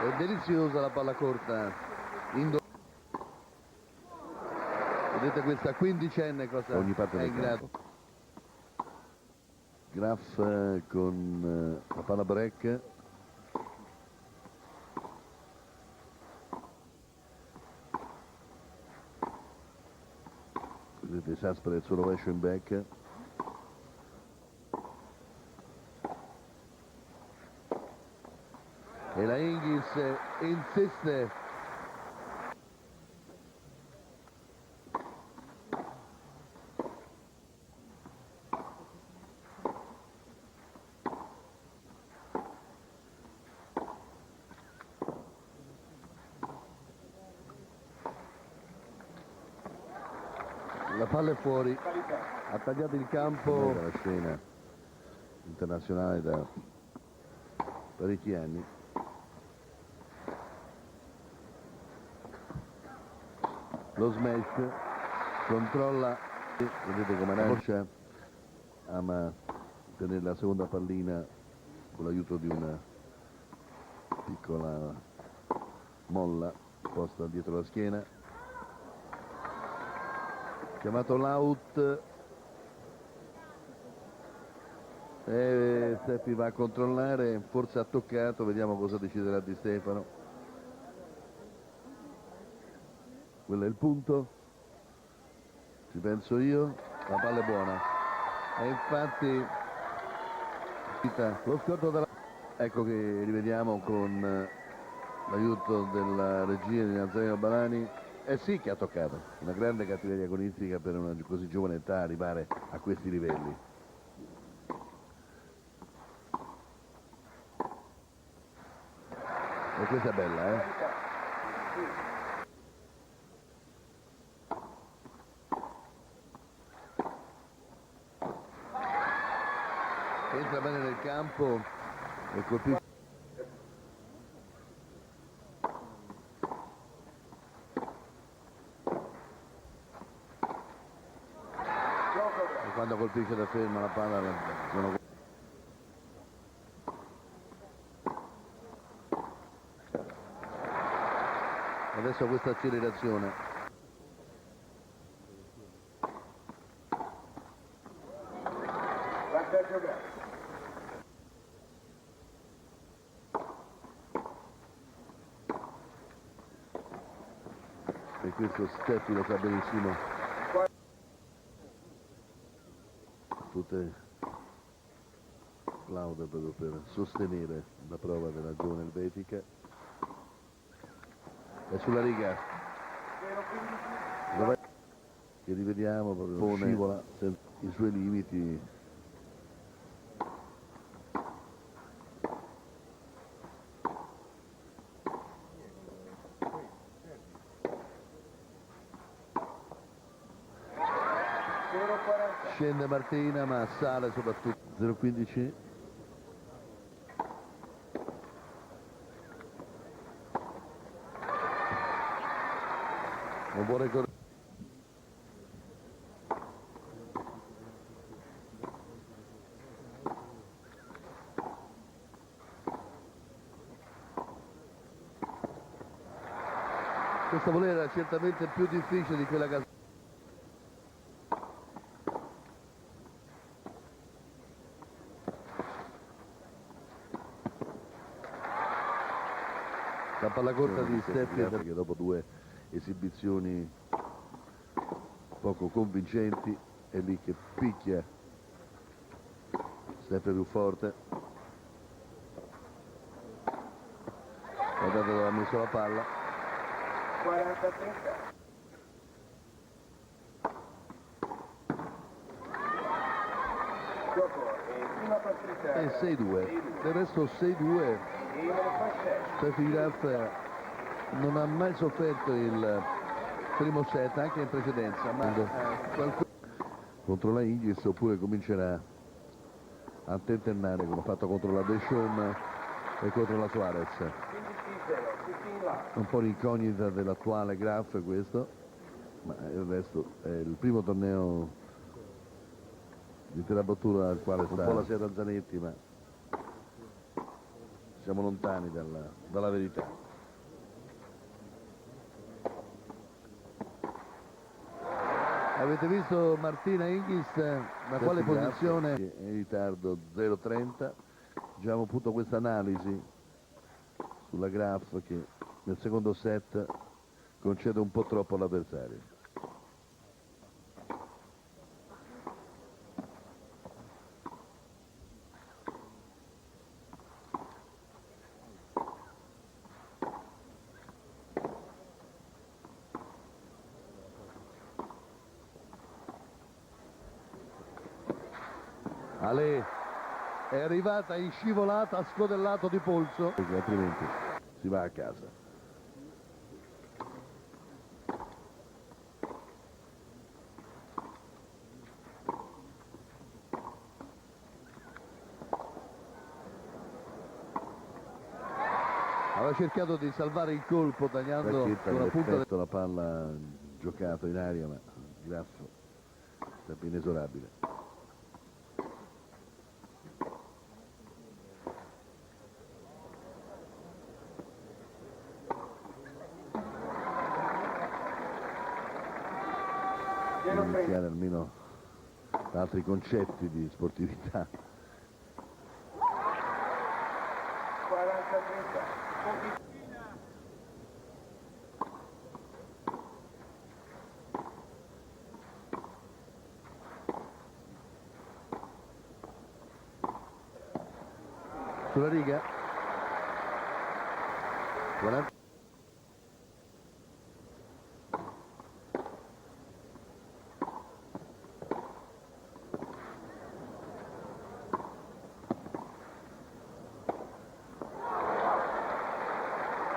È deliziosa la palla corta. Vedete questa quindicenne cosa ogni parte è del in grado. campo. Graf con la palla break. Vedete Saspere il suo rovescio in back. E la Hingis insiste. La palla è fuori, ha tagliato il campo. La scena internazionale da parecchi anni. Lo smash controlla, vedete come Arancia ama tenere la seconda pallina con l'aiuto di una piccola molla posta dietro la schiena. Chiamato l'out e Steffi va a controllare, forse ha toccato, vediamo cosa deciderà Di Stefano. Quello è il punto, ci penso io, la palla è buona e infatti lo scorto della... Ecco che rivediamo con l'aiuto della regia di Nazareno Balani. Sì che ha toccato, una grande cattiveria agonistica per una così giovane età arrivare a questi livelli. E questa è bella, eh? Entra bene nel campo e colpisce. E quando colpisce da ferma la palla sono... Adesso questa accelerazione. E questo Steffi lo sa benissimo. Tutte plaude proprio per sostenere la prova della giovane elvetica. E sulla riga che rivediamo proprio scivola i suoi limiti. Scende Martina ma sale soprattutto 0,15. Un buon ricordo. Questa volere era certamente più difficile di quella che... La palla corta di Steffi che dopo due esibizioni poco convincenti è lì che picchia sempre più forte. Guardate dove ha messo la palla. 40-30. Prima partita. E 6-2. Del resto 6-2. Steffi Graf non ha mai sofferto il primo set anche in precedenza, ma contro la Hingis oppure comincerà a tentennare come ha fatto contro la Deschamps e contro la Suarez. Un po' l'incognita dell'attuale Graf questo, ma il resto è il primo torneo di terrabattura al quale sta un po' la sera Zanetti, ma siamo lontani dalla verità. Avete visto Martina Hingis da quale posizione? È in ritardo 0,30. Già abbiamo avuto questa analisi sulla Graf che nel secondo set concede un po' troppo all'avversario. Ale è arrivata in scivolata, ha scodellato di polso. Perché altrimenti si va a casa. Aveva cercato di salvare il colpo tagliando Racchetta con la punta del... la palla giocata in aria, ma Graf è inesorabile. Iniziare almeno altri concetti di sportività. 40-30. sulla riga. 40.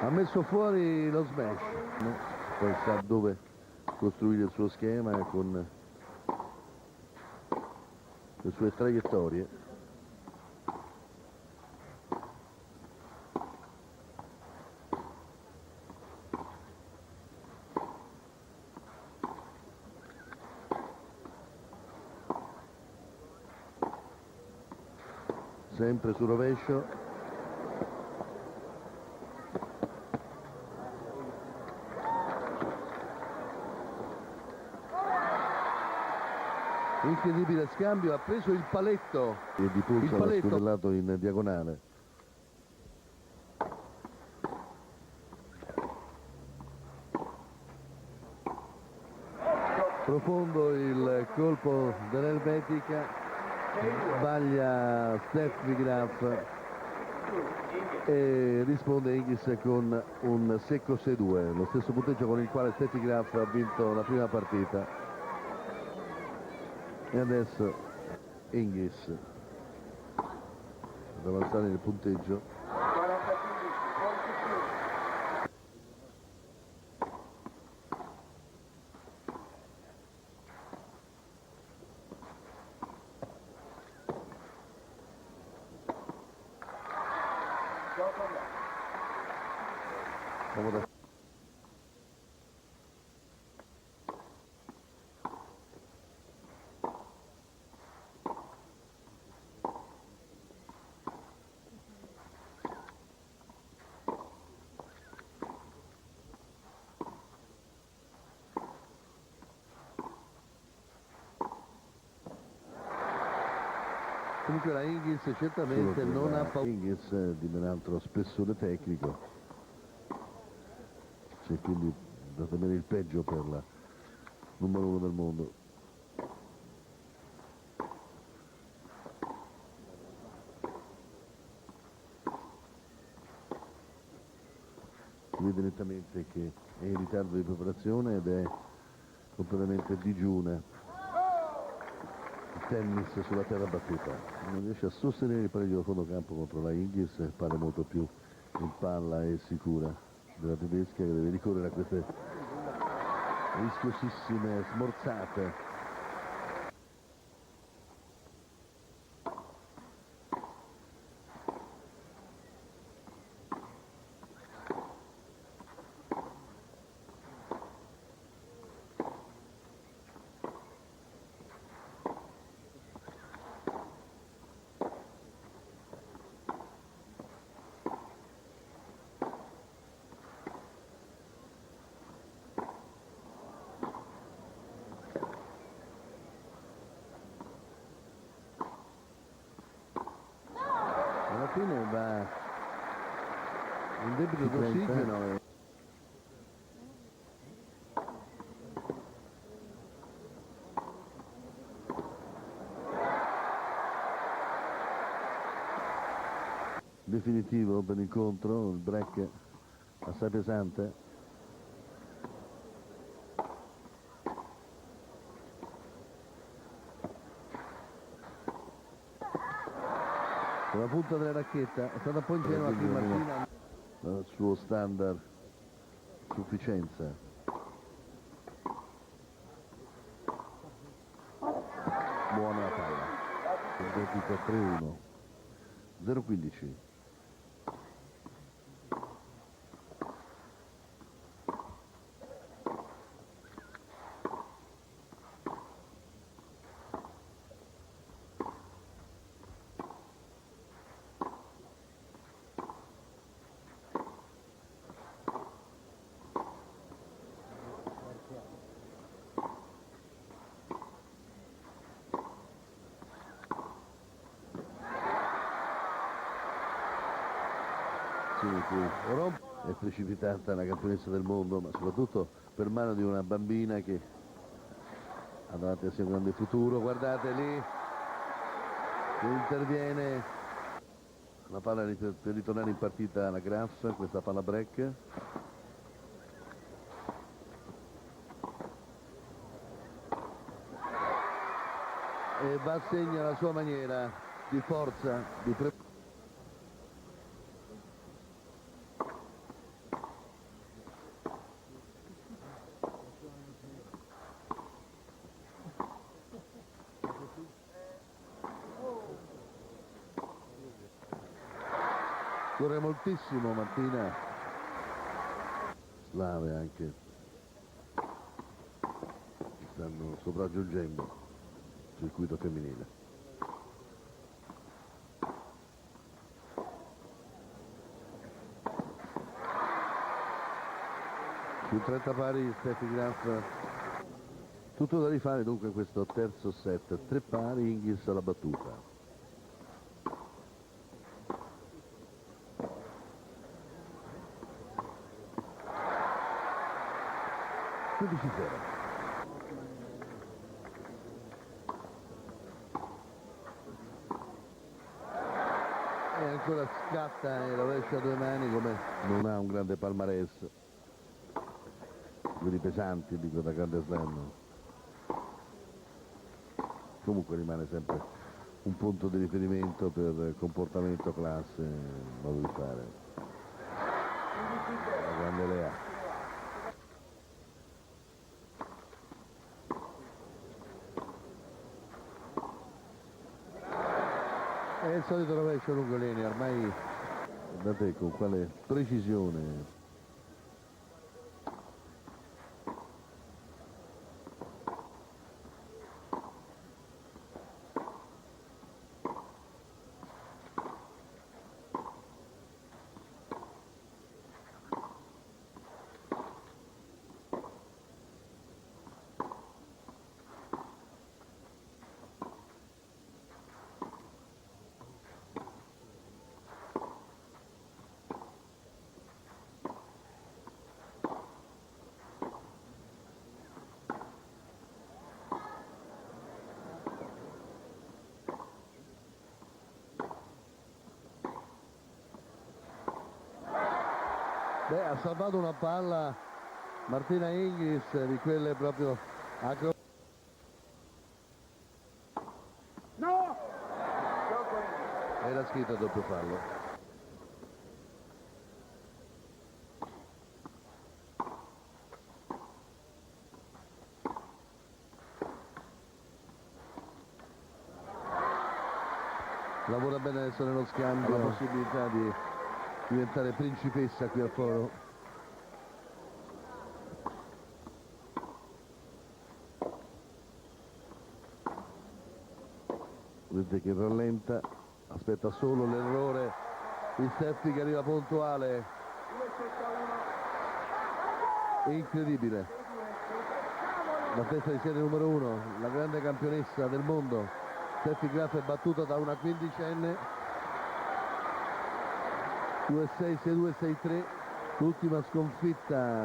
Ha messo fuori lo smash. Poi sa dove costruire il suo schema con le sue traiettorie. Sempre sul rovescio. Incredibile scambio, ha preso il paletto. E di pulso Il l'ha paletto. scudellato in diagonale. Profondo il colpo dell'Elvetica, sbaglia Steffi Graf e risponde Hingis con un secco 6-2, lo stesso punteggio con il quale Steffi Graf ha vinto la prima partita. E adesso Hingis ad avanzare nel punteggio. 40-15, punti più. Gioco andato. Comoda. Comunque la Hingis certamente non ha paura. Hingis di ben altro spessore tecnico. C'è quindi da temere il peggio per la numero 1 del mondo. Si vede nettamente che è in ritardo di preparazione ed è completamente digiuna. Tennis sulla terra battuta, non riesce a sostenere il pareggio da fondo campo contro la Hingis, pare molto più in palla e sicura della tedesca, che deve ricorrere a queste rischiosissime smorzate. fine va in debito d'ossigeno e definitivo per l'incontro, il break assai pesante. Con la punta della racchetta è stata un po' ingenua qui Martina dal suo standard sufficienza. Buona la palla, identico 3-1, 0-15. È precipitata la campionessa del mondo, ma soprattutto per mano di una bambina che ha davanti a sé un grande futuro. Guardate lì che interviene la palla per ritornare in partita la Graf, questa palla break. E va a segno alla sua maniera di forza, di corre moltissimo Martina, slave anche stanno sopraggiungendo il circuito femminile. Sul 30 pari Steffi Graf, tutto da rifare dunque questo terzo set, 3 pari, Hingis alla battuta. 15-0. E ancora scatta e rovescia a 2 mani, come non ha un grande palmarès, quelli pesanti, dico, da grande slam. Comunque rimane sempre un punto di riferimento per comportamento, classe, modo di fare. La grande Lea. È il solito rovescio lungo linea, ormai guardate con quale precisione. Beh, ha salvato una palla Martina Hingis di quelle proprio No! era scritto doppio fallo. Lavora bene adesso nello scambio, ha la possibilità di diventare principessa qui al foro. Vedete che rallenta, aspetta solo l'errore di Steffi che arriva puntuale. Incredibile. La testa di serie numero 1, la grande campionessa del mondo Steffi Graf è battuta da una quindicenne. 2-6, 6-2, 6-3, l'ultima sconfitta